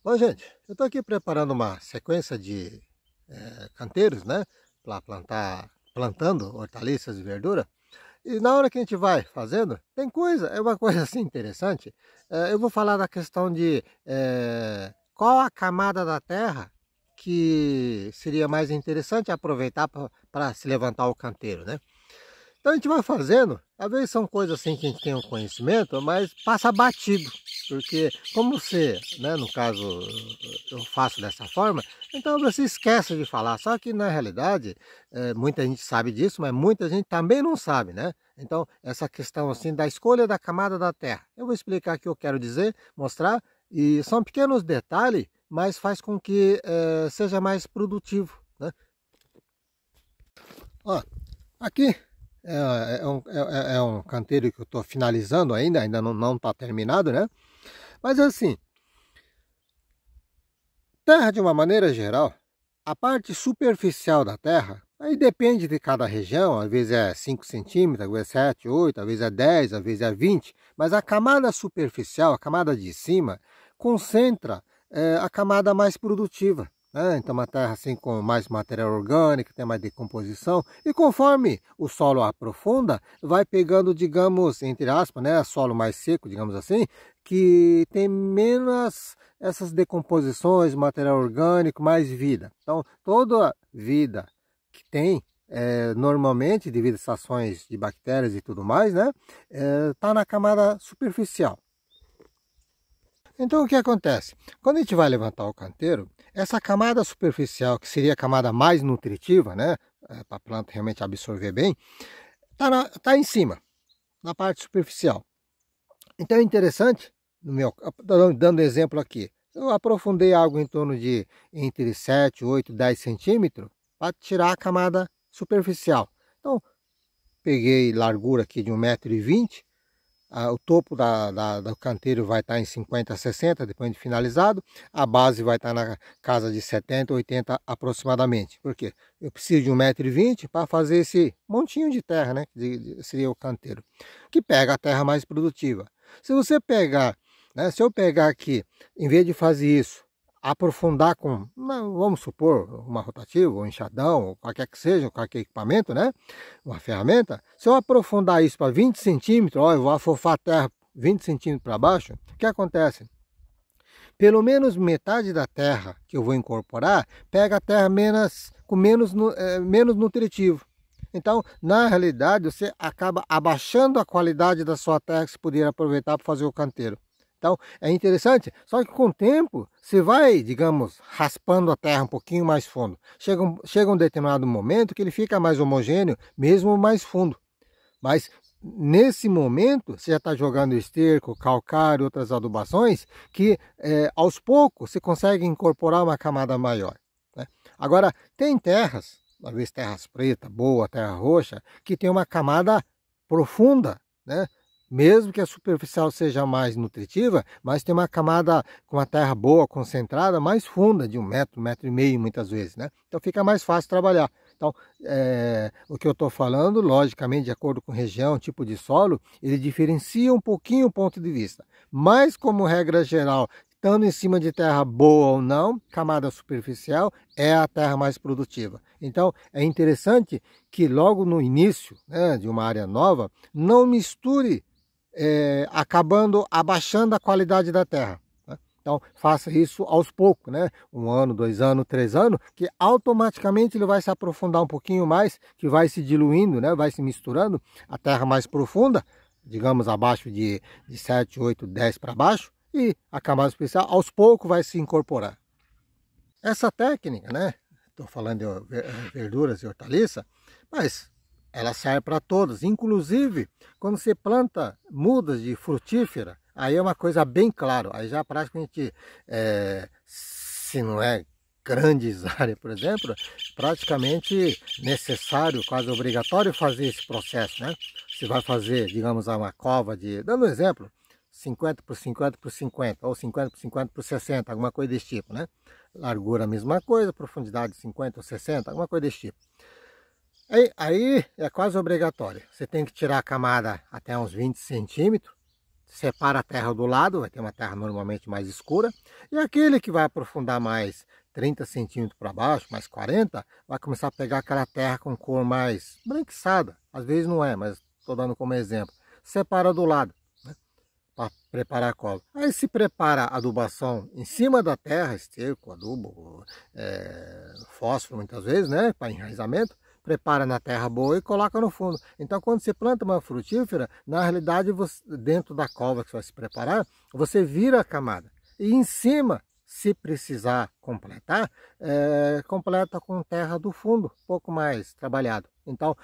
Bom, gente, eu estou aqui preparando uma sequência de canteiros, né? Para plantando hortaliças e verdura. E na hora que a gente vai fazendo, é uma coisa assim interessante. Eu vou falar da questão de qual a camada da terra que seria mais interessante aproveitar para se levantar o canteiro, né? Então a gente vai fazendo, às vezes são coisas assim que a gente tem um conhecimento, mas passa batido, porque como você, né, no caso eu faço dessa forma, então você esquece de falar, só que na realidade muita gente sabe disso, mas muita gente também não sabe, né? Então essa questão assim da escolha da camada da terra, eu vou explicar o que eu quero dizer, mostrar, e são pequenos detalhes, mas faz com que seja mais produtivo, né? Ó, aqui é um canteiro que eu estou finalizando ainda não está terminado, né? Mas assim, terra de uma maneira geral, a parte superficial da terra, aí depende de cada região, às vezes é 5 centímetros, às vezes é 7, 8, às vezes é 10, às vezes é 20, mas a camada superficial, a camada de cima, concentra a camada mais produtiva. Então uma terra assim com mais material orgânico, tem mais decomposição, e conforme o solo aprofunda, vai pegando, digamos, entre aspas, né, solo mais seco, digamos assim, que tem menos essas decomposições, material orgânico, mais vida. Então toda vida que tem, normalmente devido a ações de bactérias e tudo mais, né, está na camada superficial. Então o que acontece? Quando a gente vai levantar o canteiro, essa camada superficial, que seria a camada mais nutritiva, né, para a planta realmente absorver bem, tá em cima, na parte superficial. Então é interessante, dando exemplo aqui, eu aprofundei algo em torno de entre 7, 8, 10 centímetros para tirar a camada superficial. Então peguei largura aqui de 1,20 m. O topo do canteiro vai estar em 50 a 60 depois de finalizado. A base vai estar na casa de 70, 80 aproximadamente. Por quê? Eu preciso de 1,20 m para fazer esse montinho de terra, né? Seria o canteiro, que pega a terra mais produtiva. Se você pegar, né? Se eu pegar aqui, em vez de fazer isso, aprofundar com, vamos supor, uma rotativa, um enxadão, ou qualquer que seja, qualquer equipamento, né? Uma ferramenta, se eu aprofundar isso para 20 centímetros, ó, eu vou afofar a terra 20 centímetros para baixo, o que acontece? Pelo menos metade da terra que eu vou incorporar, pega a terra menos nutritivo. Então, na realidade, você acaba abaixando a qualidade da sua terra que você poderia aproveitar para fazer o canteiro. Então, é interessante, só que com o tempo, você vai, digamos, raspando a terra um pouquinho mais fundo. Chega um determinado momento que ele fica mais homogêneo, mesmo mais fundo. Mas, nesse momento, você já está jogando esterco, calcário, outras adubações, que aos poucos você consegue incorporar uma camada maior, né? Agora, tem terras, às vezes terras pretas, boa, terra roxa, que tem uma camada profunda, né? Mesmo que a superficial seja mais nutritiva, mas tem uma camada com uma terra boa, concentrada, mais funda, de 1 metro, 1,5 m muitas vezes, né? Então fica mais fácil trabalhar. Então, o que eu estou falando, logicamente, de acordo com região, tipo de solo, ele diferencia um pouquinho o ponto de vista. Mas, como regra geral, estando em cima de terra boa ou não, camada superficial é a terra mais produtiva. Então, é interessante que logo no início, né, de uma área nova, não misture abaixando a qualidade da terra, né? Então faça isso aos poucos, né? 1 ano, 2 anos, 3 anos, que automaticamente ele vai se aprofundar um pouquinho mais, que vai se diluindo, né? Vai se misturando a terra mais profunda, digamos abaixo de 7, 8, 10 para baixo, e a camada superficial aos poucos vai se incorporar. Essa técnica, né? Estou falando de verduras e hortaliças, mas ela serve para todas, inclusive quando você planta mudas de frutífera, aí é uma coisa bem clara, aí já praticamente, se não é grandes áreas, por exemplo, praticamente necessário, quase obrigatório fazer esse processo, né? Você vai fazer, digamos, uma cova de, dando um exemplo, 50 por 50 por 50, ou 50 por 50 por 60, alguma coisa desse tipo, né? Largura a mesma coisa, profundidade 50 ou 60, alguma coisa desse tipo. Aí é quase obrigatório. Você tem que tirar a camada até uns 20 centímetros, separa a terra do lado, vai ter uma terra normalmente mais escura, e aquele que vai aprofundar mais 30 centímetros para baixo, mais 40, vai começar a pegar aquela terra com cor mais branquiçada. Às vezes não é, mas estou dando como exemplo. Separa do lado, né, para preparar a cova. Aí se prepara a adubação em cima da terra, esterco, adubo, fósforo muitas vezes, né, para enraizamento. Prepara na terra boa e coloca no fundo. Então, quando você planta uma frutífera, na realidade, dentro da cova que você vai se preparar, você vira a camada. E em cima, se precisar completar, completa com terra do fundo, um pouco mais trabalhado. Então,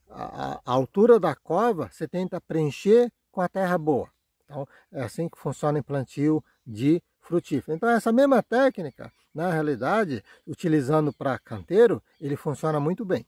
a altura da cova, você tenta preencher com a terra boa. Então, é assim que funciona em plantio de frutífero. Então, essa mesma técnica, na realidade, utilizando para canteiro, ele funciona muito bem.